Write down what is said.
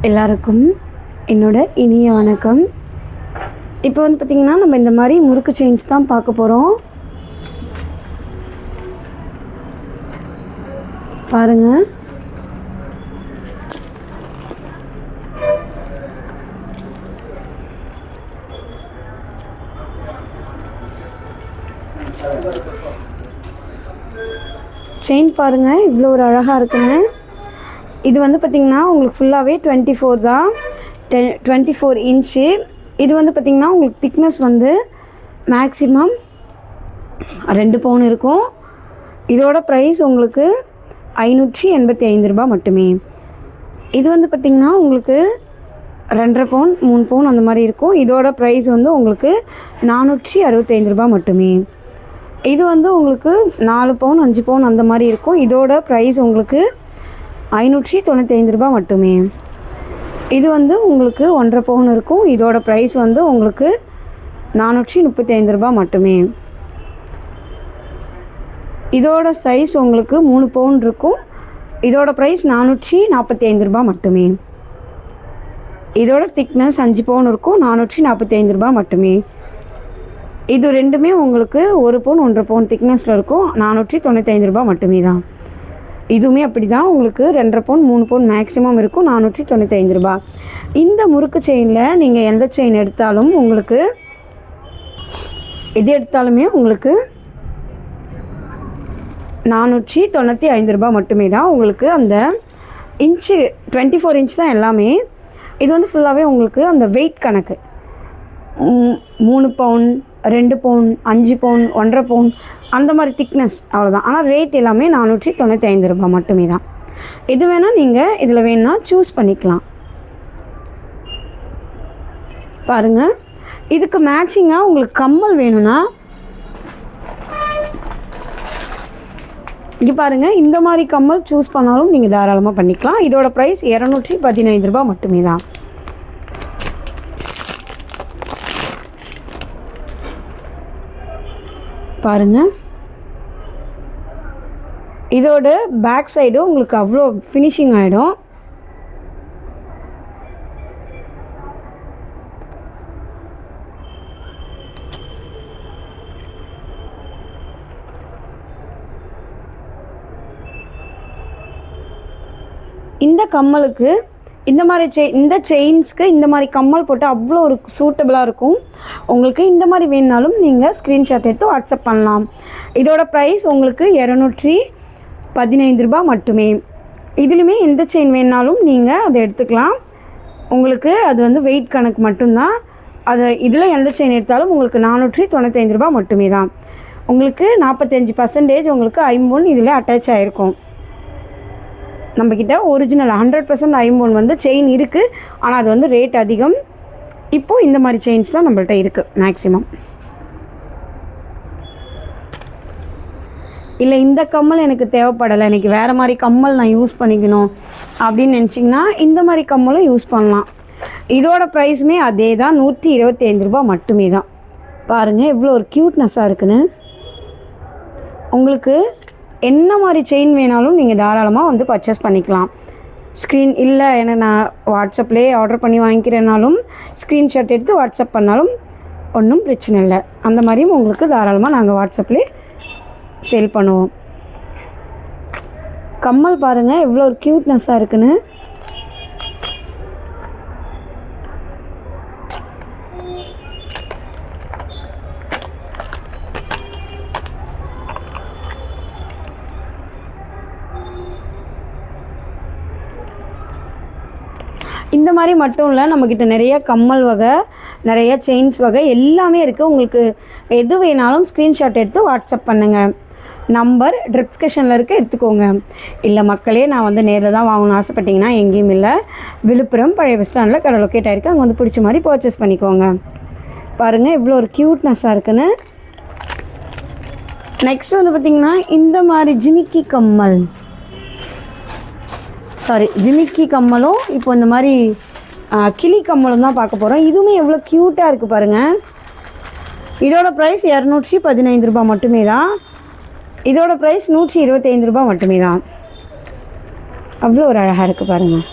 எல்லாருக்கும் என்னோட இனிய வணக்கம். இப்போ வந்து பார்த்திங்கன்னா நம்ம இந்த மாதிரி முறுக்கு செயின்ஸ் தான் பார்க்க போகிறோம். பாருங்கள், செயின் பாருங்கள் இவ்வளோ ஒரு அழகாக இருக்குங்க. இது வந்து பார்த்திங்கன்னா உங்களுக்கு ஃபுல்லாகவே 24 தான், 24 இன்ச்சு. இது வந்து பார்த்திங்கன்னா உங்களுக்கு திக்னஸ் வந்து மேக்ஸிமம் 2 பவுன் இருக்கும். இதோட ப்ரைஸ் உங்களுக்கு 585 ரூபா மட்டுமே. இது வந்து பார்த்திங்கன்னா உங்களுக்கு 2.5 பவுன் 3 பவுன் அந்த மாதிரி இருக்கும். இதோட ப்ரைஸ் வந்து உங்களுக்கு 465 ரூபா மட்டுமே. இது வந்து உங்களுக்கு 4 பவுன் 5 பவுன் அந்த மாதிரி இருக்கும். இதோட ப்ரைஸ் உங்களுக்கு 595 ரூபா மட்டுமே. இது வந்து உங்களுக்கு 1.5 பவுன் இருக்கும். இதோட ப்ரைஸ் வந்து உங்களுக்கு 435 ரூபா மட்டுமே. இதோட சைஸ் உங்களுக்கு 3 பவுன் இருக்கும். இதோட ப்ரைஸ் 445 ரூபா மட்டுமே. இதோட திக்னஸ் 5 பவுன் இருக்கும், 445 ரூபா மட்டுமே. இது ரெண்டுமே உங்களுக்கு 1 பவுன் 1.5 பவுன் திக்னஸில் இருக்கும், 495 ரூபா மட்டுமே தான். இதுவுமே அப்படி தான், உங்களுக்கு 2.5 பவுன் 3 பவுன் மேக்ஸிமம் இருக்கும், 495 ரூபா. இந்த முறுக்கு செயினில் நீங்கள் எந்த செயின் எடுத்தாலும் உங்களுக்கு எது எடுத்தாலுமே உங்களுக்கு 495 ரூபா மட்டுமே தான். உங்களுக்கு அந்த இன்ச்சு 24 இன்ச் தான் எல்லாமே. இது வந்து ஃபுல்லாகவே உங்களுக்கு அந்த வெயிட் கணக்கு 3 பவுன் 2 பவுன் 5 பவுன் 1.5 பவுன் அந்த மாதிரி திக்னஸ் அவ்வளோதான். ஆனால் ரேட் எல்லாமே 495 ரூபா மட்டுமே தான். இது வேணால் நீங்கள் இதில் வேணுன்னா சூஸ் பண்ணிக்கலாம். பாருங்கள், இதுக்கு மேட்சிங்காக உங்களுக்கு கம்மல் வேணும்னா இங்கே பாருங்கள், இந்த மாதிரி கம்மல் சூஸ் பண்ணாலும் நீங்கள் தாராளமாக பண்ணிக்கலாம். இதோட ப்ரைஸ் 215 ரூபா மட்டுமே தான். பாருங்கள், இதோட பேக் சைடும் உங்களுக்கு அவ்வளோ ஃபினிஷிங் ஆகிடும். இந்த கம்மலுக்கு இந்த மாதிரி இந்த செயின்ஸ்க்கு இந்த மாதிரி கம்மல் போட்டு அவ்வளோ ஒரு சூட்டபுளாக இருக்கும். உங்களுக்கு இந்த மாதிரி வேணுனாலும் நீங்கள் ஸ்க்ரீன்ஷாட் எடுத்து வாட்ஸ்அப் பண்ணலாம். இதோட ப்ரைஸ் உங்களுக்கு 215 ரூபா மட்டுமே. இதுலையுமே எந்த செயின் வேணுனாலும் நீங்கள் அதை எடுத்துக்கலாம். உங்களுக்கு அது வந்து வெயிட் கணக்கு மட்டும்தான். அது இதில் எந்த செயின் எடுத்தாலும் உங்களுக்கு 495 ரூபா மட்டுமே தான். உங்களுக்கு 45% உங்களுக்கு ஐம்பொன் இதில் அட்டாச் ஆகிருக்கும். நம்மக்கிட்ட ஒரிஜினல் 100% ஐம்பொன் வந்து செயின் இருக்குது, ஆனால் அது வந்து ரேட் அதிகம். இப்போது இந்த மாதிரி செயின்ஸ் தான் நம்மள்ட்ட இருக்குது மேக்ஸிமம். இல்லை இந்த கம்மல் எனக்கு தேவைப்படலை, எனக்கு வேறு மாதிரி கம்மல் நான் யூஸ் பண்ணிக்கணும் அப்படின்னு நினச்சிங்கன்னா இந்த மாதிரி கம்மலும் யூஸ் பண்ணலாம். இதோட ப்ரைஸுமே அதே தான், 125 ரூபா மட்டுமே தான். பாருங்கள் எவ்வளோ ஒரு க்யூட்னஸ்ஸாக இருக்குன்னு. உங்களுக்கு என்ன மாதிரி செயின் வேணாலும் நீங்கள் தாராளமாக வந்து பர்ச்சேஸ் பண்ணிக்கலாம். ஸ்க்ரீன் இல்லை ஏன்னா நான் வாட்ஸ்அப்லேயே ஆர்டர் பண்ணி வாங்கிக்கிறேனாலும் ஸ்க்ரீன்ஷாட் எடுத்து வாட்ஸ்அப் பண்ணாலும் ஒன்றும் பிரச்சனை இல்லை. அந்த மாதிரியும் உங்களுக்கு தாராளமாக நாங்கள் வாட்ஸ்அப்லேயே சேல் பண்ணுவோம். கம்மல் பாருங்கள் எவ்வளோ ஒரு க்யூட்னஸ்ஸாக இருக்குன்னு. இந்த மாதிரி மட்டும் இல்லை, நம்மக்கிட்ட நிறைய கம்மல் வகை நிறைய செயின்ஸ் வகை எல்லாமே இருக்குது. உங்களுக்கு எது வேணாலும் ஸ்க்ரீன்ஷாட் எடுத்து வாட்ஸ்அப் பண்ணுங்கள். நம்பர் டிஸ்கிரிப்ஷனில் இருக்க எடுத்துக்கோங்க. இல்லை மக்களே நான் வந்து நேரில் தான் வாங்கணும்னு ஆசைப்பட்டிங்கன்னா எங்கேயும் இல்லை, விழுப்புரம் பழைய பஸ் ஸ்டாண்டில் கடை லொக்கேட் ஆகிருக்கு. அங்கே வந்து பிடிச்ச மாதிரி பர்ச்சேஸ் பண்ணிக்கோங்க. பாருங்கள் இவ்வளோ ஒரு க்யூட்னஸ்ஸாக இருக்குன்னு. நெக்ஸ்ட் வந்து பார்த்திங்கன்னா இந்த மாதிரி ஜிமிக்கி கம்மலும் இப்போ இந்த மாதிரி கிளி கம்மலும் தான் பார்க்க போகிறோம். இதுவுமே எவ்வளோ க்யூட்டாக இருக்குது பாருங்கள். இதோட ப்ரைஸ் 215 ரூபா மட்டுமே தான். இதோட ப்ரைஸ் 125 ரூபா மட்டுமே தான். அவ்வளோ ஒரு அழகாக இருக்குது பாருங்கள்.